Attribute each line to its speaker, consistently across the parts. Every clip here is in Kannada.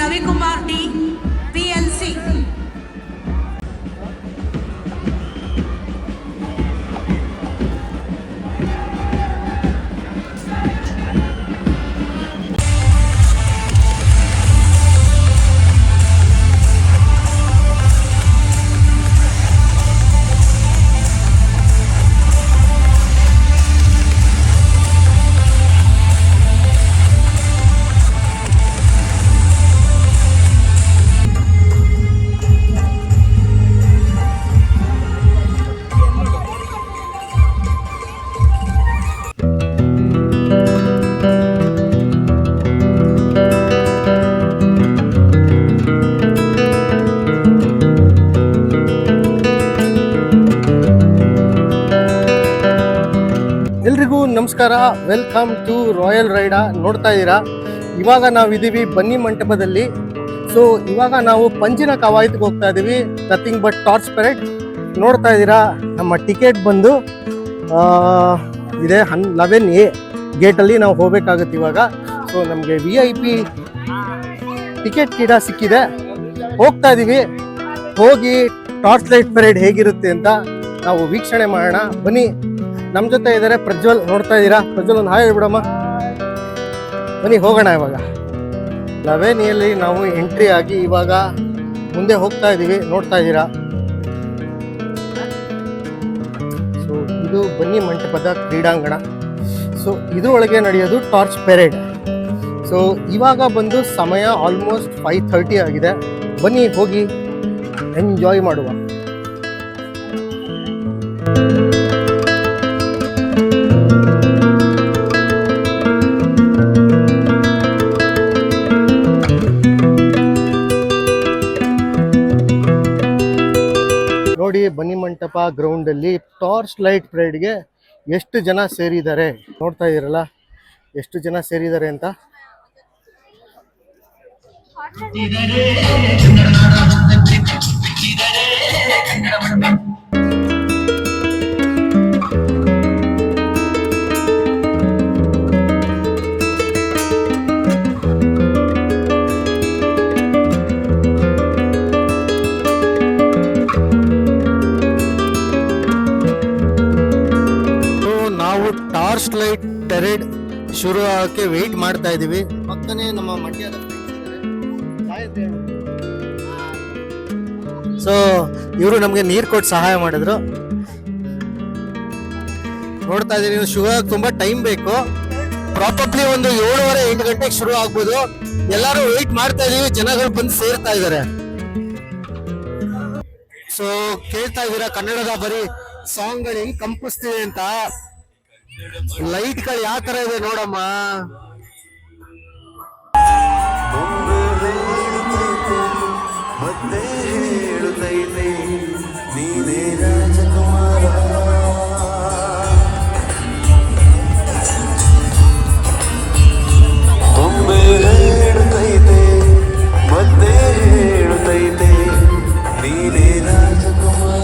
Speaker 1: Ravikumar D PLC.
Speaker 2: ಎಲ್ರಿಗೂ ನಮಸ್ಕಾರ, ವೆಲ್ಕಮ್ ಟು ರಾಯಲ್ ರೈಡ. ನೋಡ್ತಾ ಇದ್ದೀರಾ, ಇವಾಗ ನಾವಿದ್ದೀವಿ ಬನ್ನಿ ಮಂಟಪದಲ್ಲಿ. ಸೊ ಇವಾಗ ನಾವು ಪಂಜಿನ ಕವಾಯತ್ಗೆ ಹೋಗ್ತಾ ಇದ್ದೀವಿ, ನಥಿಂಗ್ ಬಟ್ ಟಾರ್ಚ್ ಪೆರೇಡ್. ನೋಡ್ತಾ ಇದ್ದೀರಾ, ನಮ್ಮ ಟಿಕೆಟ್ ಬಂದು ಇದೆ 11A ಗೇಟಲ್ಲಿ ನಾವು ಹೋಗ್ಬೇಕಾಗುತ್ತೆ ಇವಾಗ. ಸೊ ನಮಗೆ VIP ಟಿಕೆಟ್ ಕೂಡ ಸಿಕ್ಕಿದೆ, ಹೋಗ್ತಾ ಇದ್ದೀವಿ. ಹೋಗಿ ಟಾರ್ಚ್ ಲೈಟ್ ಪೆರೇಡ್ ಹೇಗಿರುತ್ತೆ ಅಂತ ನಾವು ವೀಕ್ಷಣೆ ಮಾಡೋಣ ಬನ್ನಿ. ನಮ್ಮ ಜೊತೆ ಇದ್ದಾರೆ ಪ್ರಜ್ವಲ್, ನೋಡ್ತಾ ಇದ್ದೀರಾ. ಪ್ರಜ್ವಲ್ ಒಂದು ಹಾಯ್ ಹೇಳ್ಬಿಡಮ್ಮ. ಬನ್ನಿ ಹೋಗೋಣ. ಇವಾಗ 11A ನಾವು ಎಂಟ್ರಿ ಆಗಿ ಇವಾಗ ಮುಂದೆ ಹೋಗ್ತಾ ಇದ್ದೀವಿ, ನೋಡ್ತಾ ಇದ್ದೀರಾ. ಸೊ ಇದು ಬನ್ನಿ ಮಂಟಪದ ಕ್ರೀಡಾಂಗಣ. ಸೊ ಇದ್ರೊಳಗೆ ನಡೆಯೋದು ಟಾರ್ಚ್ ಪೆರೇಡ್. ಸೊ ಇವಾಗ ಬಂದು ಸಮಯ ಆಲ್ಮೋಸ್ಟ್ 5:30 ಆಗಿದೆ. ಬನ್ನಿ ಹೋಗಿ ಎಂಜಾಯ್ ಮಾಡುವ. ನೋಡಿ, ಬನ್ನಿ ಮಂಟಪ ಗ್ರೌಂಡ್ ಅಲ್ಲಿ ಟಾರ್ಚ್ ಲೈಟ್ ಪರೇಡ್ಗೆ ಎಷ್ಟು ಜನ ಸೇರಿದ್ದಾರೆ ನೋಡ್ತಾ ಇದ್ದೀರಲ್ಲ, ಎಷ್ಟು ಜನ ಸೇರಿದ್ದಾರೆ ಅಂತ. ಟಾರ್ಚ್ ಲೈಟ್ ಪೆರೇಡ್ ಶುರು ಆಗಕ್ಕೆ ವೇಟ್ ಮಾಡ್ತಾ ಇದೀವಿ. ಪಕ್ಕನೆ ನಮ್ಮ ಮಂಡ್ಯದ ಸೊ ಇವರು ನಮ್ಗೆ ನೀರ್ ಕೊಟ್ಟು ಸಹಾಯ ಮಾಡಿದ್ರು. ನೋಡ್ತಾ ಇದೀನಿ, ಶುರು ಆಗಕ್ಕೆ ತುಂಬಾ ಟೈಮ್ ಬೇಕು. ಪ್ರಾಬಬ್ಲಿ ಒಂದು 7:30-8 ಗಂಟೆಗೆ ಶುರು ಆಗ್ಬೋದು. ಎಲ್ಲರೂ ವೇಟ್ ಮಾಡ್ತಾ ಇದೀವಿ, ಜನಗಳು ಬಂದು ಸೇರ್ತಾ ಇದಾರೆ. ಸೊ ಕೇಳ್ತಾ ಇದೀರಾ ಕನ್ನಡದ ಬರೀ ಸಾಂಗ್ ಗಳು ಹೆಂಗ್ ಕಂಪಿಸ್ತಿದೆ ಅಂತ. ಲೈಟ್ ಗಳು ಯಾವ ತರ ಇದೆ ನೋಡಮ್ಮ. ಮತ್ತೆ ಹೇಳುತ್ತೈತೆ ನೀನೇ ರಾಜಕುಮಾರ, ಒಮ್ಮೆ ಹೇಳುತ್ತೈತೆ ಮತ್ತೆ ಹೇಳುತ್ತೈತೆ ನೀನೇ ರಾಜಕುಮಾರ.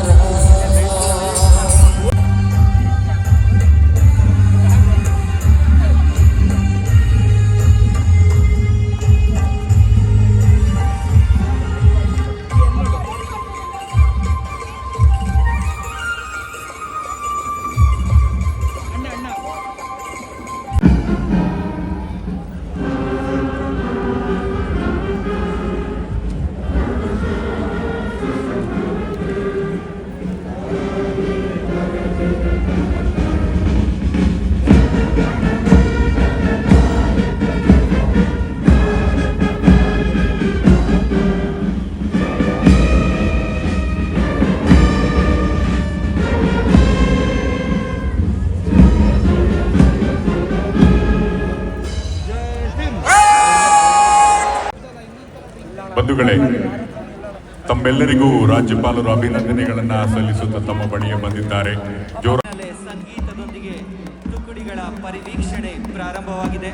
Speaker 3: ಬಂಧುಗಳೇ, ತಮ್ಮೆಲ್ಲರಿಗೂ ರಾಜ್ಯಪಾಲರು ಅಭಿನಂದನೆಗಳನ್ನ ಸಲ್ಲಿಸುತ್ತಾ ತಮ್ಮ ಬಳಿಗೆ ಬಂದಿದ್ದಾರೆ.
Speaker 4: ಸಂಗೀತದೊಂದಿಗೆ ತುಕಡಿಗಳ ಪರಿವೀಕ್ಷಣೆ ಪ್ರಾರಂಭವಾಗಿದೆ.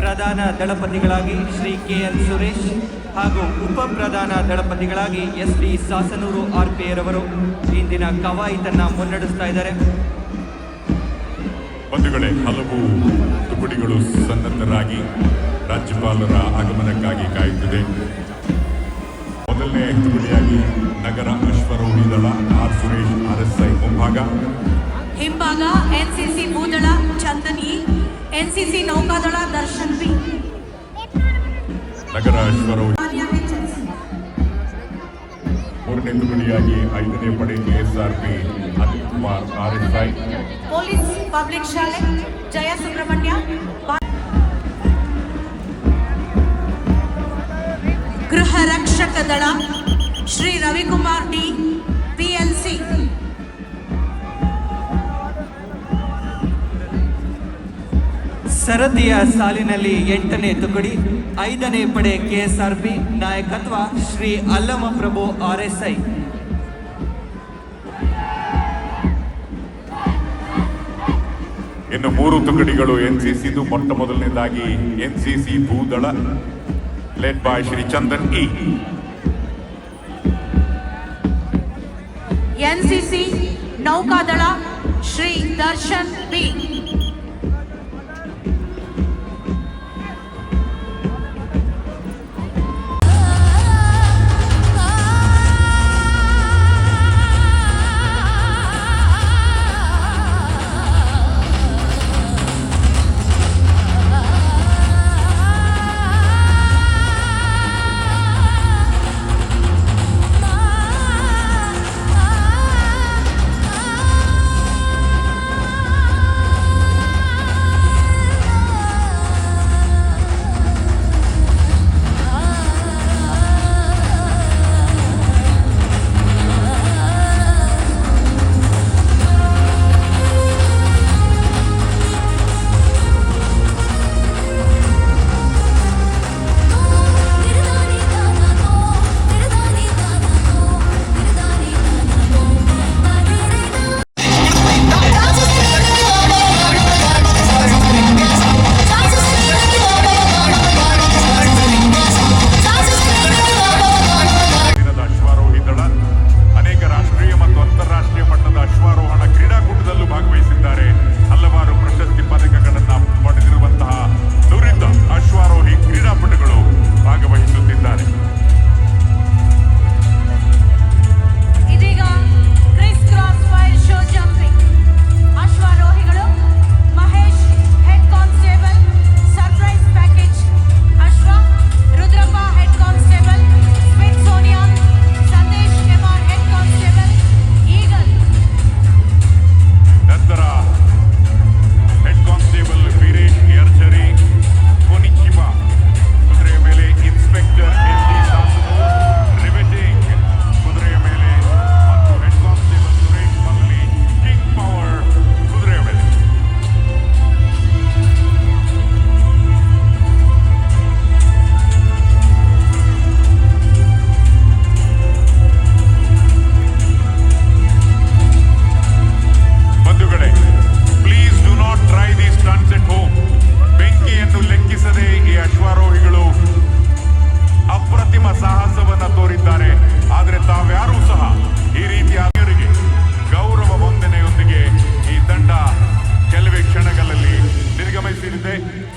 Speaker 4: ಪ್ರಧಾನ ದಳಪತಿಗಳಾಗಿ ಶ್ರೀ KN ಸುರೇಶ್ ಹಾಗೂ ಉಪ ಪ್ರಧಾನ ದಳಪತಿಗಳಾಗಿ SD ಸಾಸನೂರು RP ರವರು ಇಂದಿನ ಕವಾಯಿತನ್ನ ಮುನ್ನಡೆಸ್ತಾ ಇದ್ದಾರೆ.
Speaker 3: ಬಂಧುಗಳೇ, ಹಲವು ತುಕಡಿಗಳು ಸನ್ನದ್ಧರಾಗಿ ರಾಜ್ಯಪಾಲರ ಆಗಮನಕ್ಕಾಗಿ ಕಾಯುತ್ತಿದೆ. ಮೊದಲನೇ ತುಕಡಿಯಾಗಿ ನಗರ ಅಶ್ವರೋಹಿ ದಳ ಆರ್ ಸುರೇಶ್ RSI ಮುಂಭಾಗ,
Speaker 1: ಹಿಂಭಾಗ NCC ಭೂದಳ ಚಂದನ್ ಇ, NCC ನೌಕಾದಳ ದರ್ಶನ್ ಬಿ.
Speaker 3: ನಗರ ಅಶ್ವರೋಹಿ. ಮೂರನೇ ತುಕಡಿಯಾಗಿ 5ನೇ ಪಡೆ KSRP Anil Kumar RSI.
Speaker 1: Police public ಶಾಲೆ ಜಯ ಸುಬ್ರಹ್ಮಣ್ಯ. ಗೃಹ ರಕ್ಷಕ ದಳ ಶ್ರೀ ರವಿಕುಮಾರ್ ಡಿ PLC.
Speaker 4: ಸರದಿಯ ಸಾಲಿನಲ್ಲಿ 8ನೇ ತುಕಡಿ 5ನೇ ಪಡೆ KSRP ನಾಯಕತ್ವ ಶ್ರೀ ಅಲ್ಲಮ ಪ್ರಭು RSI.
Speaker 3: ಇನ್ನು 3 ತುಕಡಿಗಳು NCCದು. ಮೊಟ್ಟ ಮೊದಲನೇದಾಗಿ NCC ಭೂದಳ led by Shri Chandan E.
Speaker 1: NCC ನೌಕಾದಳ Shri Darshan B.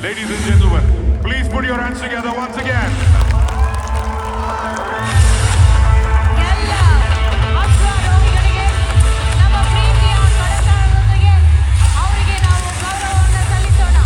Speaker 3: Ladies and gentlemen, please put your hands together once again.
Speaker 1: ಎಲ್ಲ ಅಶ್ವಾರೋಹಿಗಳಿಗೆ ನಮ್ಮ ಪ್ರೀತಿಯ ಕರತಾಳದೊಂದಿಗೆ ಅವರಿಗೆ ನಾವು ಗೌರವವನ್ನು ಸಲ್ಲಿಸೋಣ.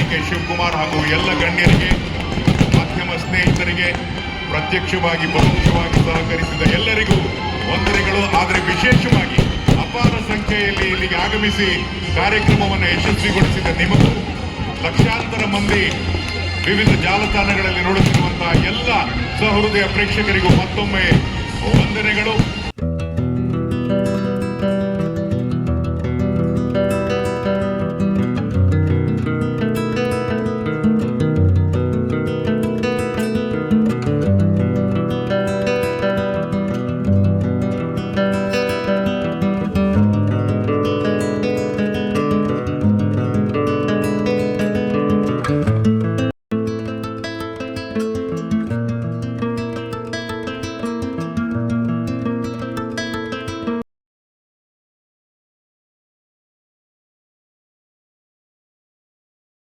Speaker 3: ಕೆ ಶಿವಕುಮಾರ್ ಹಾಗೂ ಎಲ್ಲ ಗಣ್ಯರಿಗೆ, ಮಾಧ್ಯಮ ಸ್ನೇಹಿತರಿಗೆ, ಪ್ರತ್ಯಕ್ಷವಾಗಿ ಪರೋಕ್ಷವಾಗಿ ಸಹಕರಿಸಿದ ಎಲ್ಲರಿಗೂ ವಂದನೆಗಳು. ಆದರೆ ವಿಶೇಷವಾಗಿ ಅಪಾರ ಸಂಖ್ಯೆಯಲ್ಲಿ ಇಲ್ಲಿಗೆ ಆಗಮಿಸಿ ಕಾರ್ಯಕ್ರಮವನ್ನು ಯಶಸ್ವಿಗೊಳಿಸಿದ ನಿಮಗೂ, ಲಕ್ಷಾಂತರ ಮಂದಿ ವಿವಿಧ ಜಾಲತಾಣಗಳಲ್ಲಿ ನೋಡುತ್ತಿರುವಂತಹ ಎಲ್ಲ ಸಹೃದಯ ಪ್ರೇಕ್ಷಕರಿಗೂ ಮತ್ತೊಮ್ಮೆ ವಂದನೆಗಳು.